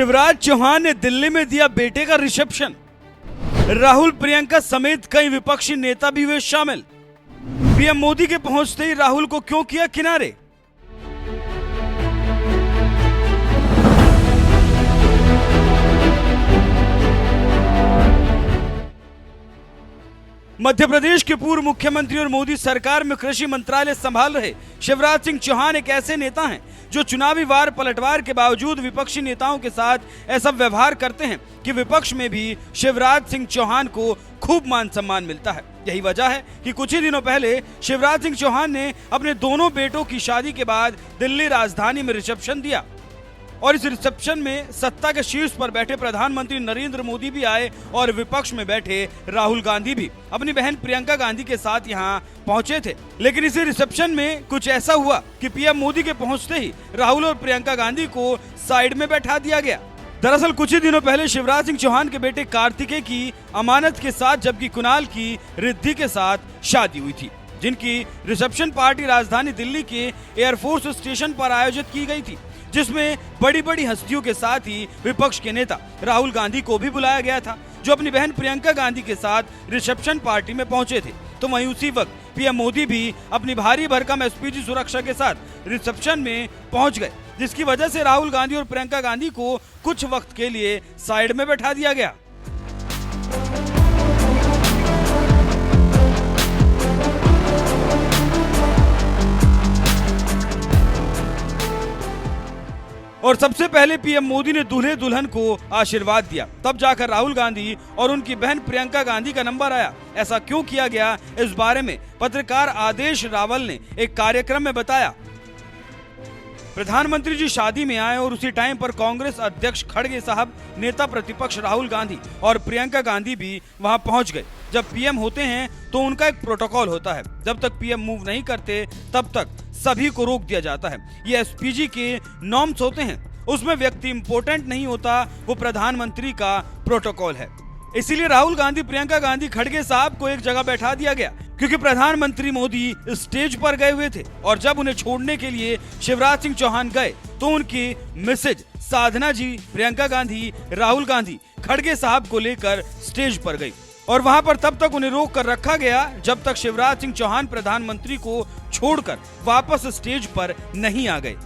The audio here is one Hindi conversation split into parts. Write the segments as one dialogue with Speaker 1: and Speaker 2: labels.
Speaker 1: शिवराज चौहान ने दिल्ली में दिया बेटे का रिसेप्शन। राहुल प्रियंका समेत कई विपक्षी नेता भी हुए शामिल। पीएम मोदी के पहुंचते ही राहुल को क्यों किया किनारे? मध्य प्रदेश के पूर्व मुख्यमंत्री और मोदी सरकार में कृषि मंत्रालय संभाल रहे शिवराज सिंह चौहान एक ऐसे नेता हैं जो चुनावी वार पलटवार के बावजूद विपक्षी नेताओं के साथ ऐसा व्यवहार करते हैं कि विपक्ष में भी शिवराज सिंह चौहान को खूब मान सम्मान मिलता है। यही वजह है कि कुछ ही दिनों पहले शिवराज सिंह चौहान ने अपने दोनों बेटों की शादी के बाद दिल्ली राजधानी में रिसेप्शन दिया और इस रिसेप्शन में सत्ता के शीर्ष पर बैठे प्रधानमंत्री नरेंद्र मोदी भी आए और विपक्ष में बैठे राहुल गांधी भी अपनी बहन प्रियंका गांधी के साथ यहां पहुंचे थे। लेकिन इसी रिसेप्शन में कुछ ऐसा हुआ कि पीएम मोदी के पहुंचते ही राहुल और प्रियंका गांधी को साइड में बैठा दिया गया। दरअसल कुछ ही दिनों पहले शिवराज सिंह चौहान के बेटे कार्तिकेय की अमानत के साथ जबकि कुणाल की रिद्धि के साथ शादी हुई थी, जिनकी रिसेप्शन पार्टी राजधानी दिल्ली के एयरफोर्स स्टेशन पर आयोजित की गई थी, जिसमें बड़ी बड़ी हस्तियों के साथ ही विपक्ष के नेता राहुल गांधी को भी बुलाया गया था, जो अपनी बहन प्रियंका गांधी के साथ रिसेप्शन पार्टी में पहुंचे थे। तो वहीं उसी वक्त पीएम मोदी भी अपनी भारी भरकम एसपीजी सुरक्षा के साथ रिसेप्शन में पहुंच गए, जिसकी वजह से राहुल गांधी और प्रियंका गांधी को कुछ वक्त के लिए साइड में बैठा दिया गया। और सबसे पहले पीएम मोदी ने दूल्हे दुल्हन को आशीर्वाद दिया, तब जाकर राहुल गांधी और उनकी बहन प्रियंका गांधी का नंबर आया। ऐसा क्यों किया गया, इस बारे में पत्रकार आदेश रावल ने एक कार्यक्रम में बताया। प्रधानमंत्री जी शादी में आए और उसी टाइम पर कांग्रेस अध्यक्ष खड़गे साहब, नेता प्रतिपक्ष राहुल गांधी और प्रियंका गांधी भी वहां पहुंच गए। जब पीएम होते हैं तो उनका एक प्रोटोकॉल होता है, जब तक पीएम मूव नहीं करते तब तक सभी को रोक दिया जाता है। ये एसपीजी के नॉर्म्स होते हैं, उसमें व्यक्ति इंपॉर्टेंट नहीं होता, वो प्रधानमंत्री का प्रोटोकॉल है। इसीलिए राहुल गांधी, प्रियंका गांधी, खड़गे साहब को एक जगह बैठा दिया गया, क्योंकि प्रधानमंत्री मोदी स्टेज पर गए हुए थे और जब उन्हें छोड़ने के लिए शिवराज सिंह चौहान गए तो उनकी मिसेज साधना जी, प्रियंका गांधी, राहुल गांधी खड़गे साहब को लेकर स्टेज पर गई और वहां पर तब तक उन्हें रोक कर रखा गया जब तक शिवराज सिंह चौहान प्रधानमंत्री को छोड़कर वापस स्टेज पर नहीं आ गए।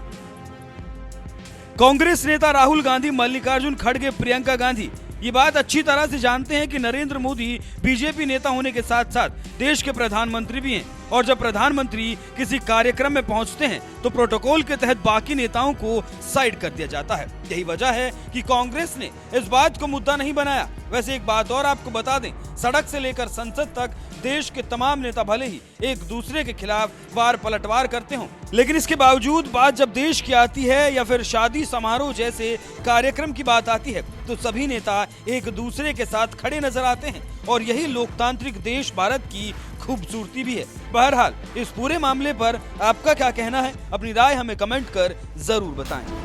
Speaker 1: कांग्रेस नेता राहुल गांधी, मल्लिकार्जुन खड़गे, प्रियंका गांधी ये बात अच्छी तरह से जानते हैं कि नरेंद्र मोदी बीजेपी नेता होने के साथ साथ देश के प्रधानमंत्री भी हैं और जब प्रधानमंत्री किसी कार्यक्रम में पहुंचते हैं तो प्रोटोकॉल के तहत बाकी नेताओं को साइड कर दिया जाता है। यही वजह है कि कांग्रेस ने इस बात को मुद्दा नहीं बनाया। वैसे एक बात और आपको बता दें, सड़क से लेकर संसद तक देश के तमाम नेता भले ही एक दूसरे के खिलाफ वार पलटवार करते हों, लेकिन इसके बावजूद बात जब देश की आती है या फिर शादी समारोह जैसे कार्यक्रम की बात आती है तो सभी नेता एक दूसरे के साथ खड़े नजर आते हैं और यही लोकतांत्रिक देश भारत की खूबसूरती भी है। बहरहाल इस पूरे मामले पर आपका क्या कहना है, अपनी राय हमें कमेंट कर जरूर बताएं।